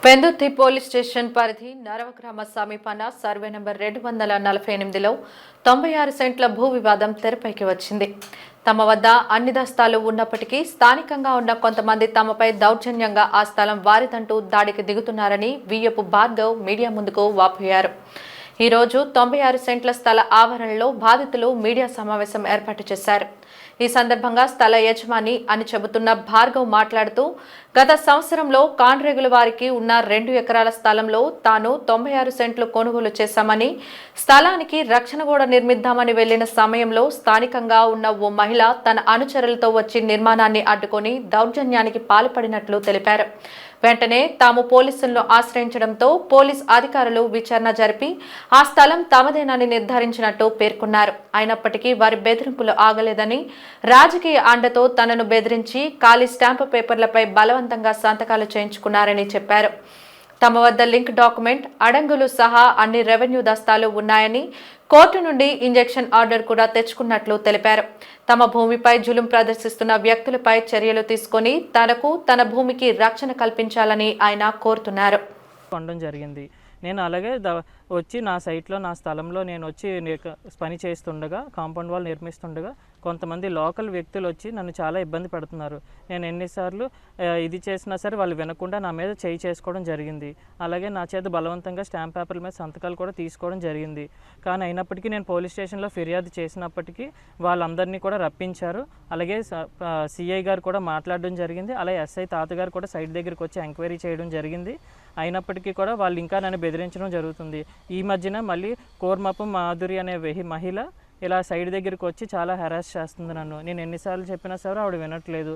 Pendurthi police station పరిధి నరవగ్రామ సమీపాన survey number 248లో 96 సెంట్ల భూ వివాదం తెరపైకి వచ్చింది. తమ వద్ద అన్ని దస్తాలు ఉన్నప్పటికీ స్థానికంగా ఉన్న కొంతమంది తమపై దౌర్జన్యంగా ఆ స్థలం వారిదంటూ దాడికి దిగుతున్నారని వియ్యపు భార్గవ్ మీడియా ముందుకు వాపోయారు. ఈ రోజు 96 సెంట్ల స్థల ఆవరణలో బాధితులు మీడియా సమావేశం ఏర్పాటు చేశారు. ఈ సందర్భంగా స్థల యజమాని అని చెబుతున్న భార్గవ్ మాట్లాడుతూ, గత సంవత్సరంలో కాన్రేగుల వారికి ఉన్న 2 ఎకరాల స్థలంలో తాను 96 సెంట్లు కొనుగోలు చేశామని, స్థలానికి రక్షణ గోడ నిర్మిద్దామని వెళ్లిన సమయంలో స్థానికంగా ఉన్న ఓ మహిళ తన అనుచరులతో వచ్చి నిర్మాణాన్ని అడ్డుకొని దౌర్జన్యానికి పాల్పడినట్లు తెలిపారు. వెంటనే తాము పోలీసులను ఆశ్రయించడంతో పోలీస్ అధికారులు విచారణ జరిపి ఆ స్థలం తమదేనని నిర్ధారించినట్టు పేర్కొన్నారు. అయినప్పటికీ వారి బెదిరింపులు ఆగలేదని, రాజకీయ అండతో తనను బెదిరించి ఖాళీ స్టాంపు పేపర్లపై బలవంతంగా సంతకాలు చేయించుకున్నారని చెప్పారు. తమ వద్ద లింక్ డాక్యుమెంట్, అడంగులు సహా అన్ని రెవెన్యూ దస్తాలు ఉన్నాయని, కోర్టు నుండి ఇంజెక్షన్ ఆర్డర్ కూడా తెచ్చుకున్నట్లు తెలిపారు. తమ భూమిపై జులుం ప్రదర్శిస్తున్న వ్యక్తులపై చర్యలు తీసుకొని తనకు, తన భూమికి రక్షణ కల్పించాలని ఆయన కోరుతున్నారు. నేను అలాగే వచ్చి నా సైట్లో నా స్థలంలో నేను వచ్చి పని చేస్తుండగా, కాంపౌండ్ వాల్ నిర్మిస్తుండగా కొంతమంది లోకల్ వ్యక్తులు వచ్చి నన్ను చాలా ఇబ్బంది పెడుతున్నారు. నేను ఎన్నిసార్లు ఇది చేసినా సరే వాళ్ళు వినకుండా నా మీద చేయి చేసుకోవడం జరిగింది. అలాగే నా చేత బలవంతంగా స్టాంప్ పేపర్ల మీద సంతకాలు కూడా తీసుకోవడం జరిగింది. కానీ అయినప్పటికీ నేను పోలీస్ స్టేషన్లో ఫిర్యాదు చేసినప్పటికీ వాళ్ళందరినీ కూడా రప్పించారు. అలాగే సిఐ గారు కూడా మాట్లాడడం జరిగింది. అలాగే ఎస్ఐ తాతగారు కూడా సైట్ దగ్గరికి వచ్చి ఎంక్వైరీ చేయడం జరిగింది. అయినప్పటికీ కూడా వాళ్ళు ఇంకా నన్ను బెదిరించడం జరుగుతుంది. ఈ మధ్యన మళ్ళీ కోర్మపు మాధురి అనే మహిళ ఇలా సైడ్ దగ్గరికి వచ్చి చాలా హెరాస్ చేస్తుంది నన్ను. నేను ఎన్నిసార్లు చెప్పినా సరే ఆవిడ వినట్లేదు.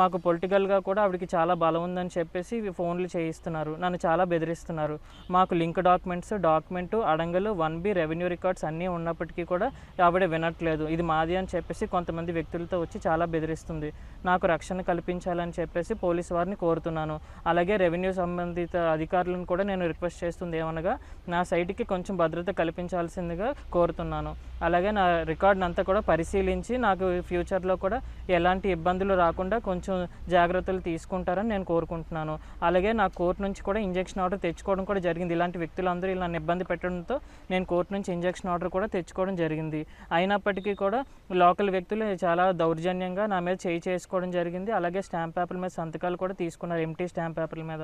మాకు పొలిటికల్గా కూడా ఆవిడకి చాలా బలం ఉందని చెప్పేసి ఫోన్లు చేయిస్తున్నారు, నన్ను చాలా బెదిరిస్తున్నారు. మాకు లింక్ డాక్యుమెంటు, అడంగలు, 1B రెవెన్యూ రికార్డ్స్ అన్నీ ఉన్నప్పటికీ కూడా ఆవిడ వినట్లేదు. ఇది మాది అని చెప్పేసి కొంతమంది వ్యక్తులతో వచ్చి చాలా బెదిరిస్తుంది. నాకు రక్షణ కల్పించాలని చెప్పేసి పోలీసు వారిని కోరుతున్నాను. అలాగే రెవెన్యూ సంబంధిత అధికారులను కూడా నేను రిక్వెస్ట్ చేస్తుంది ఏమనగా నా సైట్కి కొంచెం భద్రత కల్పించాల్సిందిగా కోరుతున్నాను. అలాగే నా రికార్డును అంతా కూడా పరిశీలించి నాకు ఫ్యూచర్లో కూడా ఎలాంటి ఇబ్బందులు రాకుండా కొంచెం జాగ్రత్తలు తీసుకుంటారని నేను కోరుకుంటున్నాను. అలాగే నా కోర్టు నుంచి కూడా ఇంజెక్షన్ ఆర్డర్ తెచ్చుకోవడం కూడా జరిగింది. ఇలాంటి వ్యక్తులందరూ ఇలా ఇబ్బంది పెట్టడంతో నేను కోర్టు నుంచి ఇంజెక్షన్ ఆర్డర్ కూడా తెచ్చుకోవడం జరిగింది. అయినప్పటికీ కూడా లోకల్ వ్యక్తులు చాలా దౌర్జన్యంగా నా మీద చేయి చేసుకోవడం జరిగింది. అలాగే స్టాంప్ పేపర్ల మీద సంతకాలు కూడా తీసుకున్నారు, ఎంటీ స్టాంప్ పేపర్ల మీద.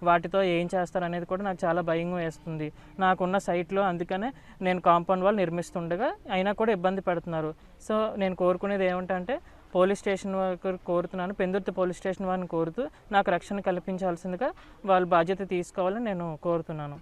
వాటితో ఏం చేస్తారనేది కూడా నాకు చాలా భయం వేస్తుంది. నాకున్న సైట్లో అందుకనే నేను కాంపౌండ్ వాల్ నిర్మిస్తుండగా అయినా కూడా ఇబ్బంది పెడుతున్నారు. సో నేను కోరుకునేది ఏమిటంటే పోలీస్ స్టేషన్ వారికి కోరుతున్నాను, పెందుర్తి పోలీస్ స్టేషన్ వారిని కోరుతూ నాకు రక్షణ కల్పించాల్సిందిగా వాళ్ళు బాధ్యత తీసుకోవాలని నేను కోరుతున్నాను.